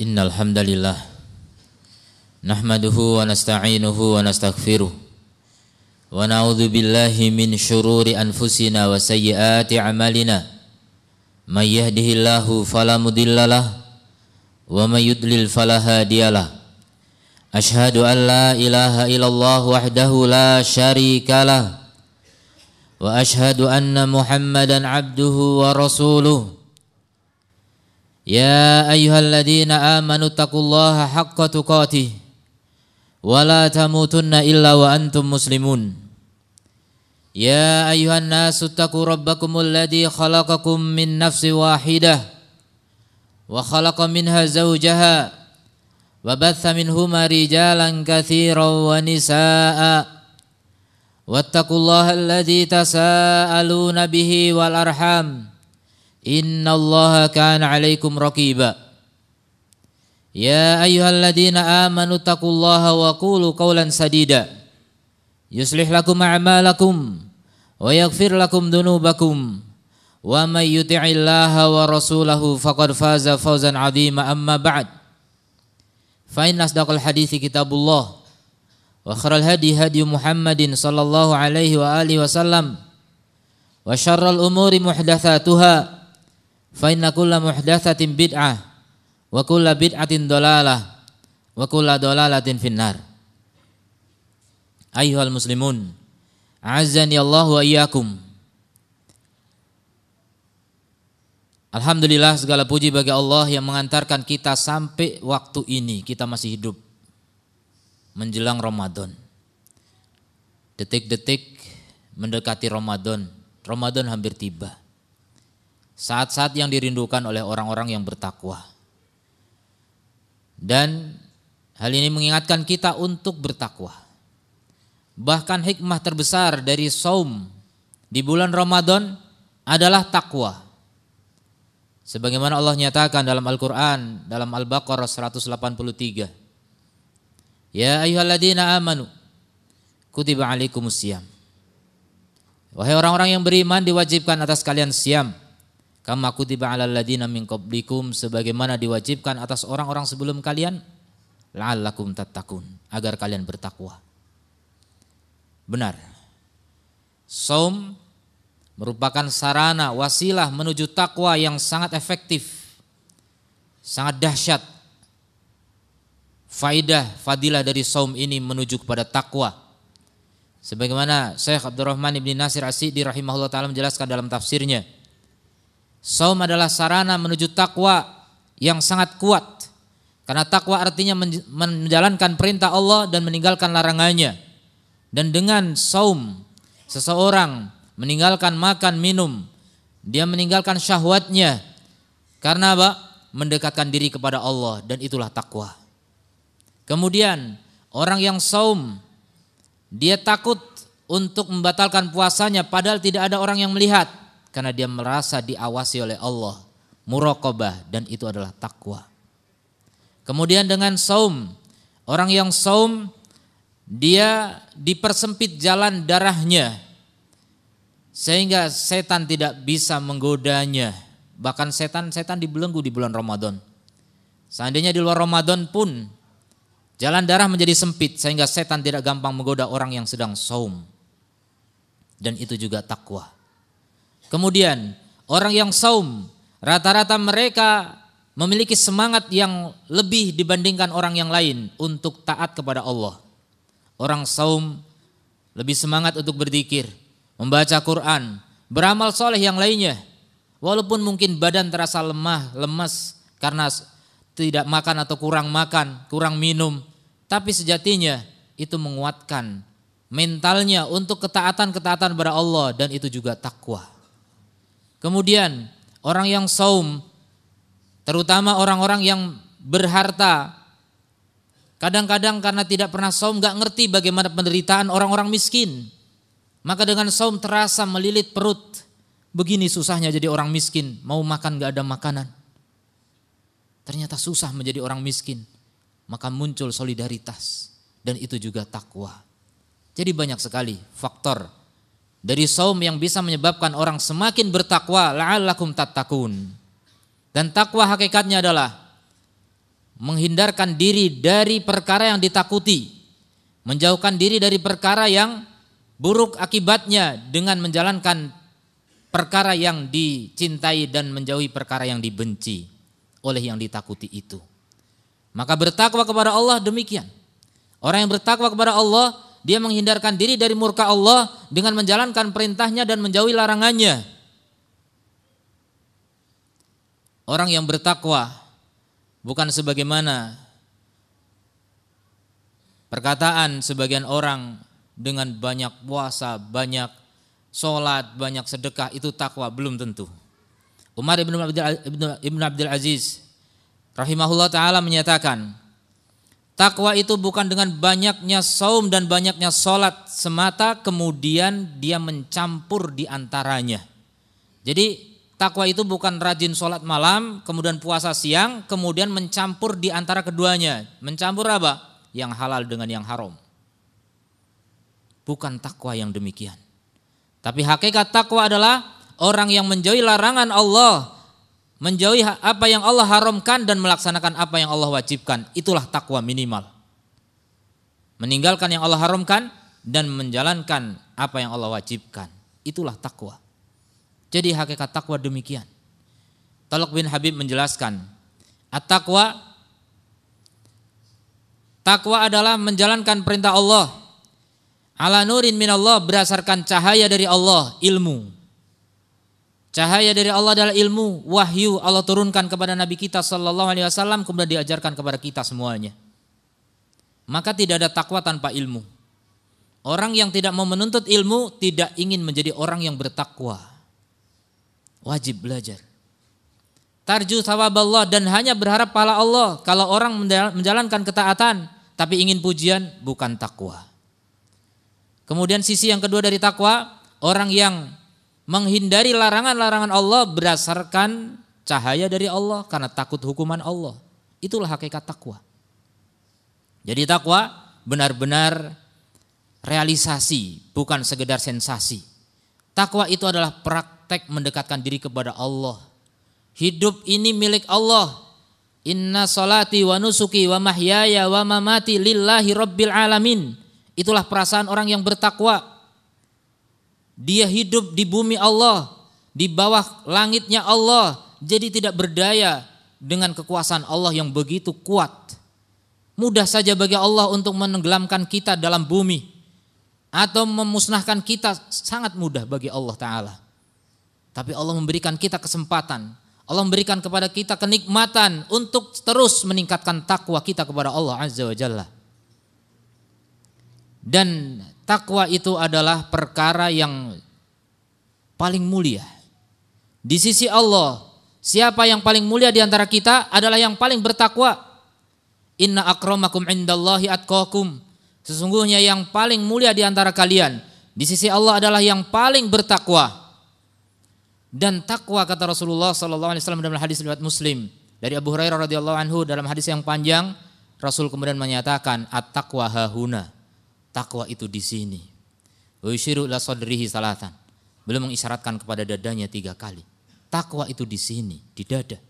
Innal hamdalillah nahmaduhu wa nasta'inuhu wa nastaghfiruh wa na'udzu billahi min syururi anfusina wa sayyiati a'malina may yahdihillahu fala mudhillalah wa may yudlil fala hadiyalah asyhadu an la ilaha illallah wahdahu la syarikalah wa asyhadu anna muhammadan abduhu wa rasuluh. Ya ayyuhalladzina amanu taqullaha haqqa tuqatih wa la tamutunna illa wa antum muslimun. Ya ayyuhan nasu taqu rabbakumul ladzi khalaqakum min nafsin wahidah wa khalaqa minha zawjaha wa batha minhuma rijalan katsiran wa nisaa'a wattaqullaha alladzi tasaaluna bihi wal arham innallaha kana 'alaikum raqiba. Ya ayyuhalladzina amanu taqullaha wa qulu qawlan sadida yuslih lakum a'malakum wa yaghfir lakum dhunubakum wa may yuti'illaha wa rasulahu faqad faza fawzan 'azima. Amma ba'd, fa inna asdaqal hadithi kitabullah wa khairal hadi hadi Muhammadin sallallahu alaihi wa alihi wasallam wa syarral umuri muhdatsatuha fa inna kulla muhdatsatin bid'ah wa kulla bid'atin dhalalah wa kulla dhalalatin finnar. Ayyuhal muslimun, a'azzani Allah wa iyyakum. Alhamdulillah, segala puji bagi Allah yang mengantarkan kita sampai waktu ini, kita masih hidup menjelang Ramadan. Detik-detik mendekati Ramadan, Ramadan hampir tiba. Saat-saat yang dirindukan oleh orang-orang yang bertakwa. Dan hal ini mengingatkan kita untuk bertakwa. Bahkan hikmah terbesar dari saum di bulan Ramadan adalah takwa. Sebagaimana Allah nyatakan dalam Al-Quran, dalam Al-Baqarah 183. Ya ayyuhalladzina amanu kutiba alaikumusiyam. Wahai orang-orang yang beriman, diwajibkan atas kalian siam. Kama kutiba alal ladzina min qablikum, sebagaimana diwajibkan atas orang-orang sebelum kalian, la'allakum tattaqun, agar kalian bertakwa. Benar, saum merupakan sarana wasilah menuju takwa yang sangat efektif, sangat dahsyat. Fadilah dari saum ini menuju kepada takwa. Sebagaimana Syekh Abdurrahman ibn Nasir As-Sa'di rahimahullah ta'ala menjelaskan dalam tafsirnya, saum adalah sarana menuju takwa yang sangat kuat. Karena takwa artinya menjalankan perintah Allah dan meninggalkan larangannya. Dan dengan saum seseorang meninggalkan makan minum, dia meninggalkan syahwatnya. Karena apa? Mendekatkan diri kepada Allah, dan itulah takwa. Kemudian orang yang saum, dia takut untuk membatalkan puasanya padahal tidak ada orang yang melihat. Karena dia merasa diawasi oleh Allah, muraqabah, dan itu adalah takwa. Kemudian dengan saum, orang yang saum dia dipersempit jalan darahnya sehingga setan tidak bisa menggodanya. Bahkan setan dibelenggu di bulan Ramadan. Seandainya di luar Ramadan pun jalan darah menjadi sempit sehingga setan tidak gampang menggoda orang yang sedang saum. Dan itu juga takwa. Kemudian orang yang saum, rata-rata mereka memiliki semangat yang lebih dibandingkan orang yang lain untuk taat kepada Allah. Orang saum lebih semangat untuk berzikir, membaca Quran, beramal soleh yang lainnya. Walaupun mungkin badan terasa lemas karena tidak makan atau kurang makan, kurang minum, tapi sejatinya itu menguatkan mentalnya untuk ketaatan-ketaatan kepada Allah, dan itu juga takwa. Kemudian orang yang saum, terutama orang-orang yang berharta, kadang-kadang karena tidak pernah saum gak ngerti bagaimana penderitaan orang-orang miskin. Maka dengan saum terasa melilit perut. Begini susahnya jadi orang miskin, mau makan gak ada makanan. Ternyata susah menjadi orang miskin. Maka muncul solidaritas, dan itu juga takwa. Jadi banyak sekali faktor dari saum yang bisa menyebabkan orang semakin bertakwa, la'allakum tattaqun. Dan takwa hakikatnya adalah menghindarkan diri dari perkara yang ditakuti, menjauhkan diri dari perkara yang buruk akibatnya dengan menjalankan perkara yang dicintai dan menjauhi perkara yang dibenci oleh yang ditakuti itu. Maka bertakwa kepada Allah demikian. Orang yang bertakwa kepada Allah, dia menghindarkan diri dari murka Allah dengan menjalankan perintahnya dan menjauhi larangannya. Orang yang bertakwa bukan sebagaimana perkataan sebagian orang dengan banyak puasa, banyak sholat, banyak sedekah itu takwa, belum tentu. Umar ibn Abdul Aziz rahimahullah ta'ala menyatakan, takwa itu bukan dengan banyaknya saum dan banyaknya sholat semata kemudian dia mencampur di antaranya. Jadi takwa itu bukan rajin sholat malam kemudian puasa siang kemudian mencampur di antara keduanya. Mencampur apa? Yang halal dengan yang haram. Bukan takwa yang demikian. Tapi hakikat takwa adalah orang yang menjauhi larangan Allah, menjauhi apa yang Allah haramkan dan melaksanakan apa yang Allah wajibkan. Itulah takwa minimal. Meninggalkan yang Allah haramkan dan menjalankan apa yang Allah wajibkan. Itulah takwa. Jadi hakikat takwa demikian. Talq bin Habib menjelaskan, at-taqwa, takwa adalah menjalankan perintah Allah ala nurin minallah, berdasarkan cahaya dari Allah, ilmu. Cahaya dari Allah adalah ilmu, wahyu Allah turunkan kepada Nabi kita sallallahu alaihi wasallam kemudian diajarkan kepada kita semuanya. Maka tidak ada takwa tanpa ilmu. Orang yang tidak mau menuntut ilmu tidak ingin menjadi orang yang bertakwa. Wajib belajar. Tarju thawaballah, dan hanya berharap pahala Allah. Kalau orang menjalankan ketaatan tapi ingin pujian, bukan takwa. Kemudian sisi yang kedua dari takwa, orang yang menghindari larangan-larangan Allah berdasarkan cahaya dari Allah karena takut hukuman Allah. Itulah hakikat takwa. Jadi takwa benar-benar realisasi, bukan sekedar sensasi. Takwa itu adalah praktek mendekatkan diri kepada Allah. Hidup ini milik Allah. Inna salati wa nusuki wa mahyaya wa mamati lillahi rabbil alamin. Itulah perasaan orang yang bertakwa. Dia hidup di bumi Allah, di bawah langitnya Allah, jadi tidak berdaya dengan kekuasaan Allah yang begitu kuat. Mudah saja bagi Allah untuk menenggelamkan kita dalam bumi atau memusnahkan kita, sangat mudah bagi Allah Ta'ala. Tapi Allah memberikan kita kesempatan, Allah memberikan kepada kita kenikmatan untuk terus meningkatkan takwa kita kepada Allah Azza wa Jalla. Dan takwa itu adalah perkara yang paling mulia di sisi Allah. Siapa yang paling mulia di antara kita adalah yang paling bertakwa. Inna akramakum indallahi atqakum. Sesungguhnya yang paling mulia di antara kalian di sisi Allah adalah yang paling bertakwa. Dan takwa, kata Rasulullah SAW dalam hadis riwayat Muslim dari Abu Hurairah radhiyallahu anhu, dalam hadis yang panjang Rasul kemudian menyatakan at-taqwa hahuna. Takwa itu di sini. Wa yushiru ila sadrihi salatan. Beliau mengisyaratkan kepada dadanya 3 kali. Takwa itu di sini, di dada.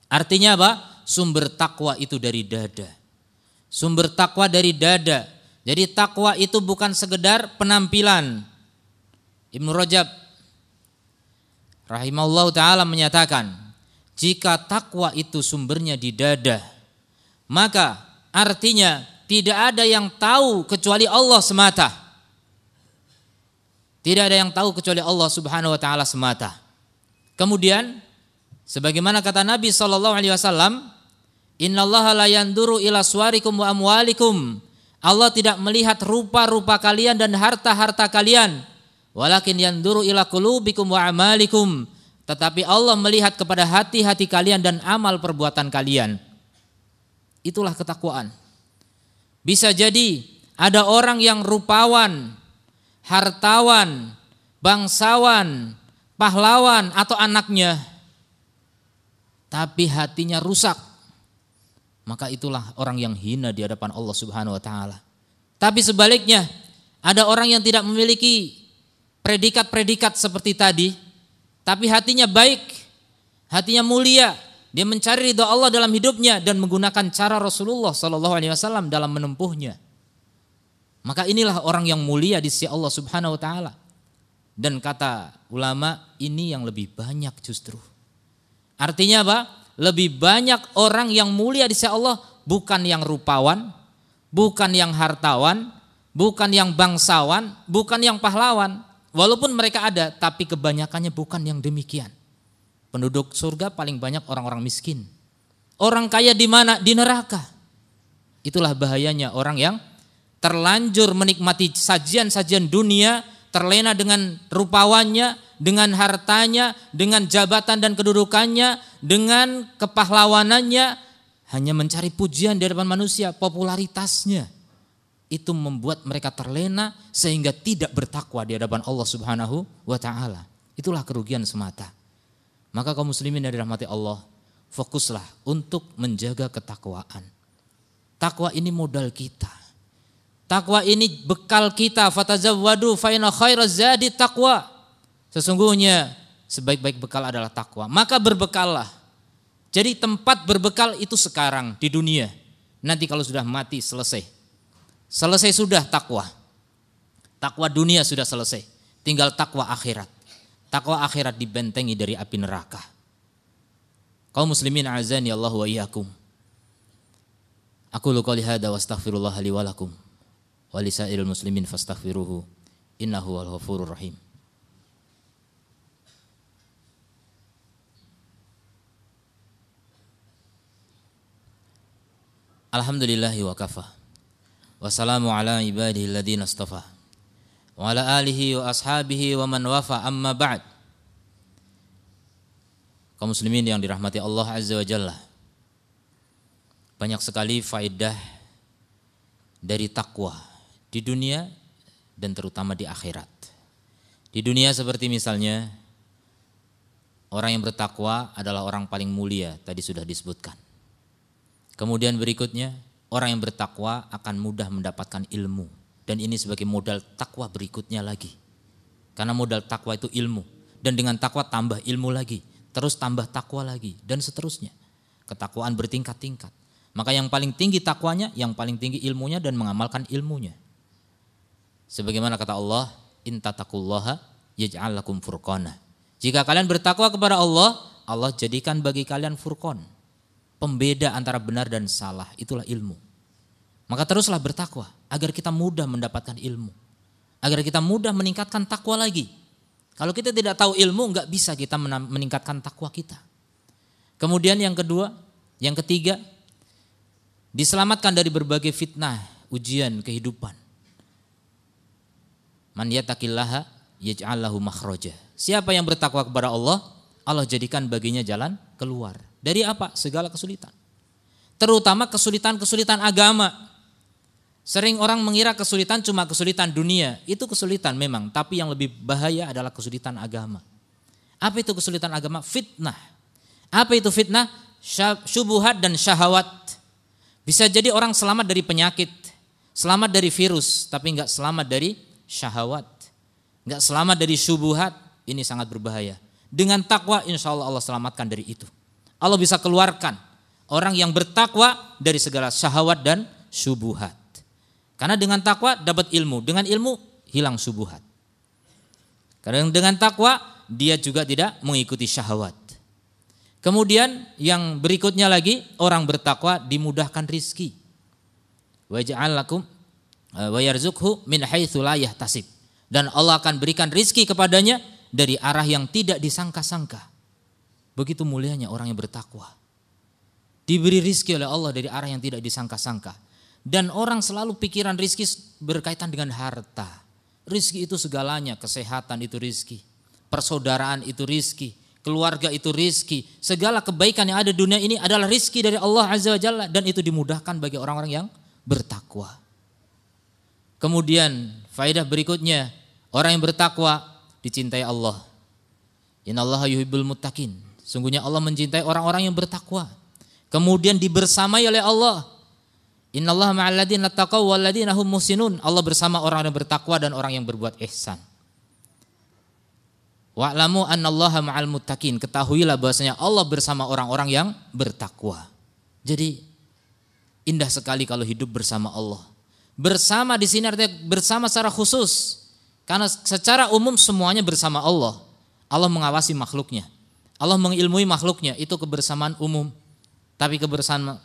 Artinya apa? Sumber takwa itu dari dada. Sumber takwa dari dada. Jadi takwa itu bukan sekedar penampilan. Ibnu Rajab rahimahullah ta'ala menyatakan, jika takwa itu sumbernya di dada, maka artinya tidak ada yang tahu kecuali Allah semata. Tidak ada yang tahu kecuali Allah Subhanahu wa taala semata. Kemudian sebagaimana kata Nabi SAW, innallaha la yanduru ila suwarikum wa amwalikum. Allah tidak melihat rupa-rupa kalian dan harta-harta kalian. Walakin yanduru ila qulubikum wa amalikum. Tetapi Allah melihat kepada hati-hati kalian dan amal perbuatan kalian. Itulah ketakwaan. Bisa jadi ada orang yang rupawan, hartawan, bangsawan, pahlawan atau anaknya, tapi hatinya rusak. Maka itulah orang yang hina di hadapan Allah Subhanahu wa taala. Tapi sebaliknya, ada orang yang tidak memiliki predikat-predikat seperti tadi, tapi hatinya baik, hatinya mulia, dia mencari ridha Allah dalam hidupnya dan menggunakan cara Rasulullah SAW dalam menempuhnya. Maka inilah orang yang mulia di sisi Allah Subhanahu wa taala. Dan kata ulama, ini yang lebih banyak justru. Artinya apa? Lebih banyak orang yang mulia di sisi Allah, bukan yang rupawan, bukan yang hartawan, bukan yang bangsawan, bukan yang pahlawan. Walaupun mereka ada, tapi kebanyakannya bukan yang demikian. Penduduk surga paling banyak orang-orang miskin. Orang kaya di mana? Di neraka. Itulah bahayanya orang yang terlanjur menikmati sajian-sajian dunia, terlena dengan rupawannya, dengan hartanya, dengan jabatan dan kedudukannya, dengan kepahlawanannya, hanya mencari pujian di hadapan manusia, popularitasnya. Itu membuat mereka terlena sehingga tidak bertakwa di hadapan Allah Subhanahu wa taala. Itulah kerugian semata. Maka kaum muslimin yang dirahmati Allah, fokuslah untuk menjaga ketakwaan. Takwa ini modal kita. Takwa ini bekal kita. Fatazawwadu fa inna khairaz zadi taqwa. Sesungguhnya sebaik-baik bekal adalah takwa. Maka berbekallah. Jadi tempat berbekal itu sekarang di dunia. Nanti kalau sudah mati selesai. Selesai sudah takwa. Takwa dunia sudah selesai. Tinggal takwa akhirat. Takwa akhirat dibentengi dari api neraka. Kaum muslimin azani Allah wa iyyakum. Aku qouli hada wa astaghfirullah li wa lakum. Wa lisairil muslimin fastaghfiruhu innahu wal ghafurur rahim. Alhamdulillahi wa kafa. Wassalamu ala ibadihi alladhina istafa. Wa ala alihi wa ashabihi wa man wafa, amma ba'd. Kaum muslimin yang dirahmati Allah Azza wa Jalla. Banyak sekali faedah dari takwa di dunia dan terutama di akhirat. Di dunia seperti misalnya orang yang bertakwa adalah orang paling mulia, tadi sudah disebutkan. Kemudian berikutnya, orang yang bertakwa akan mudah mendapatkan ilmu. Dan ini sebagai modal takwa berikutnya lagi. Karena modal takwa itu ilmu. Dan dengan takwa tambah ilmu lagi. Terus tambah takwa lagi. Dan seterusnya. Ketakwaan bertingkat-tingkat. Maka yang paling tinggi takwanya, yang paling tinggi ilmunya dan mengamalkan ilmunya. Sebagaimana kata Allah, in tataqullaha yaj'al lakum furqana. Jika kalian bertakwa kepada Allah, Allah jadikan bagi kalian furqan. Pembeda antara benar dan salah, itulah ilmu. Maka teruslah bertakwa agar kita mudah mendapatkan ilmu. Agar kita mudah meningkatkan takwa lagi. Kalau kita tidak tahu ilmu, enggak bisa kita meningkatkan takwa kita. Kemudian yang kedua, yang ketiga, diselamatkan dari berbagai fitnah, ujian kehidupan. Man yattaqillaha yaj'al lahu makhraja. Siapa yang bertakwa kepada Allah, Allah jadikan baginya jalan keluar. Dari apa? Segala kesulitan. Terutama kesulitan-kesulitan agama. Sering orang mengira kesulitan cuma kesulitan dunia. Itu kesulitan memang, tapi yang lebih bahaya adalah kesulitan agama. Apa itu kesulitan agama? Fitnah. Apa itu fitnah? Syubuhat dan syahwat. Bisa jadi orang selamat dari penyakit, selamat dari virus, tapi enggak selamat dari syahwat. Enggak selamat dari syubuhat. Ini sangat berbahaya. Dengan takwa insya Allah Allah selamatkan dari itu. Allah bisa keluarkan orang yang bertakwa dari segala syahwat dan syubuhat. Karena dengan takwa dapat ilmu, dengan ilmu hilang syubuhat. Karena dengan takwa dia juga tidak mengikuti syahwat. Kemudian yang berikutnya lagi, orang bertakwa dimudahkan rizki. Wa ja'al lakum wa yarzuqhu min haitsu la yahtasib. Dan Allah akan berikan rizki kepadanya dari arah yang tidak disangka-sangka. Begitu mulianya orang yang bertakwa. Diberi rizki oleh Allah dari arah yang tidak disangka-sangka. Dan orang selalu pikiran rizki berkaitan dengan harta. Rizki itu segalanya, kesehatan itu rizki, persaudaraan itu rizki, keluarga itu rizki. Segala kebaikan yang ada di dunia ini adalah rizki dari Allah Azza wa Jalla. Dan itu dimudahkan bagi orang-orang yang bertakwa. Kemudian faedah berikutnya, orang yang bertakwa dicintai Allah. Innallaha yuhibbul muttaqin. Sungguhnya Allah mencintai orang-orang yang bertakwa. Kemudian dibersamai oleh Allah. Innallaha ma'al ladzina taqaw wal ladzina hum muhsinun. Allah bersama orang yang bertakwa dan orang yang berbuat ihsan. Wa'lamu annallaha ma'al muttaqin. Ketahuilah bahwasanya Allah bersama orang-orang yang bertakwa. Jadi indah sekali kalau hidup bersama Allah. Bersama di sini artinya bersama secara khusus. Karena secara umum semuanya bersama Allah. Allah mengawasi makhluknya. Allah mengilmui makhluknya, itu kebersamaan umum. Tapi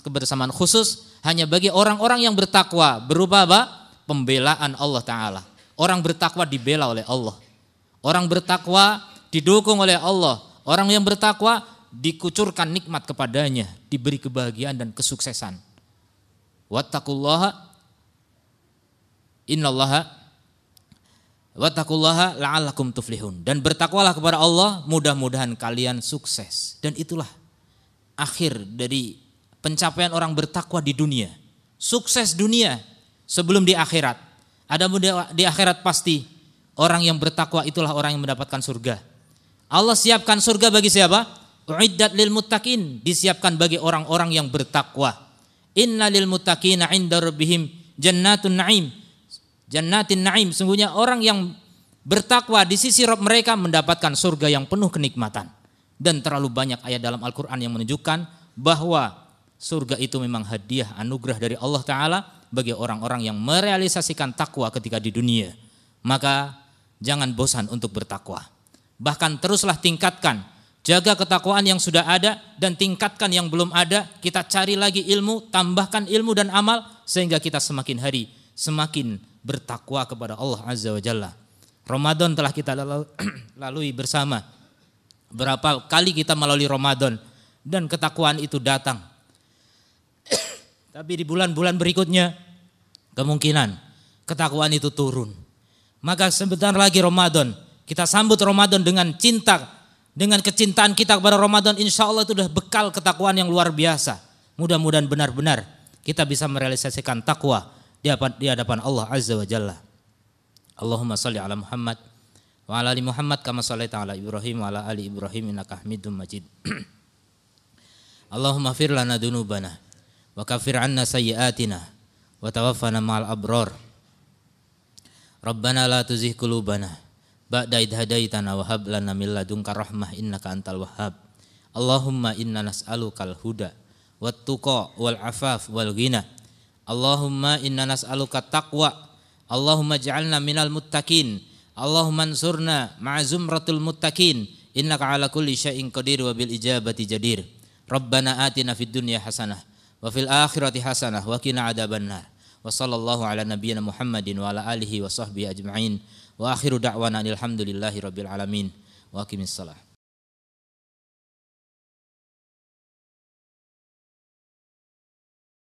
kebersamaan khusus hanya bagi orang-orang yang bertakwa. Berupa apa? Pembelaan Allah Ta'ala. Orang bertakwa dibela oleh Allah. Orang bertakwa didukung oleh Allah. Orang yang bertakwa dikucurkan nikmat kepadanya, diberi kebahagiaan dan kesuksesan. Wattaqullaha innallaha wattaqullaha la'allakum tuflihun. Dan bertakwalah kepada Allah, mudah-mudahan kalian sukses. Dan itulah akhir dari pencapaian orang bertakwa di dunia. Sukses dunia sebelum di akhirat. Adapun di akhirat pasti orang yang bertakwa itulah orang yang mendapatkan surga. Allah siapkan surga bagi siapa? Uiddat lil muttaqin, disiapkan bagi orang-orang yang bertakwa. Inna lil muttaqina 'inda rabbihim jannatin na'im. Sungguhnya orang yang bertakwa di sisi Rabb mereka mendapatkan surga yang penuh kenikmatan. Dan terlalu banyak ayat dalam Al-Quran yang menunjukkan bahwa surga itu memang hadiah anugerah dari Allah Ta'ala bagi orang-orang yang merealisasikan takwa ketika di dunia. Maka jangan bosan untuk bertakwa. Bahkan teruslah tingkatkan, jaga ketakwaan yang sudah ada dan tingkatkan yang belum ada. Kita cari lagi ilmu, tambahkan ilmu dan amal sehingga kita semakin hari semakin bertakwa kepada Allah Azza wa Jalla. Ramadan telah kita lalui bersama. Berapa kali kita melalui Ramadan dan ketakwaan itu datang. Tapi di bulan-bulan berikutnya kemungkinan ketakwaan itu turun. Maka sebentar lagi Ramadan, kita sambut Ramadan dengan cinta, dengan kecintaan kita kepada Ramadan, insya Allah itu sudah bekal ketakwaan yang luar biasa. Mudah-mudahan benar-benar kita bisa merealisasikan takwa di hadapan Allah Azza wa Jalla. Allahumma salli ala Muhammad wa ala ali Muhammad kama shallaita ala Ibrahim wa ala ali Ibrahim innaka Hamidum Majid. Allahumma fir lana dunubana wa kafir anna sayyiatina wa tawaffana ma'al abrar. Rabbana la tuzigh qulubana ba'da idh hadaitana wa hab lana min ladunka rahmah innaka antal wahhab. Allahumma inna nas'alukal huda wat tuqa wal afaf wal ghina. Allahumma inna nas'aluka taqwa. Allahumma ij'alna minal muttaqin. Allahumma ansurna ma'a zumratul muttaqin. Innaka ala kulli syai'in qadir wa bil ijabati jadir. Rabbana atina fid dunya hasanah wa fil akhirati hasanah wa qina adzabannar. Wa sallallahu ala nabiyyina Muhammadin wa ala alihi wa sahbihi ajma'in. Wa akhiru da'wana alhamdulillahi rabbil alamin. Wa aqimissalah.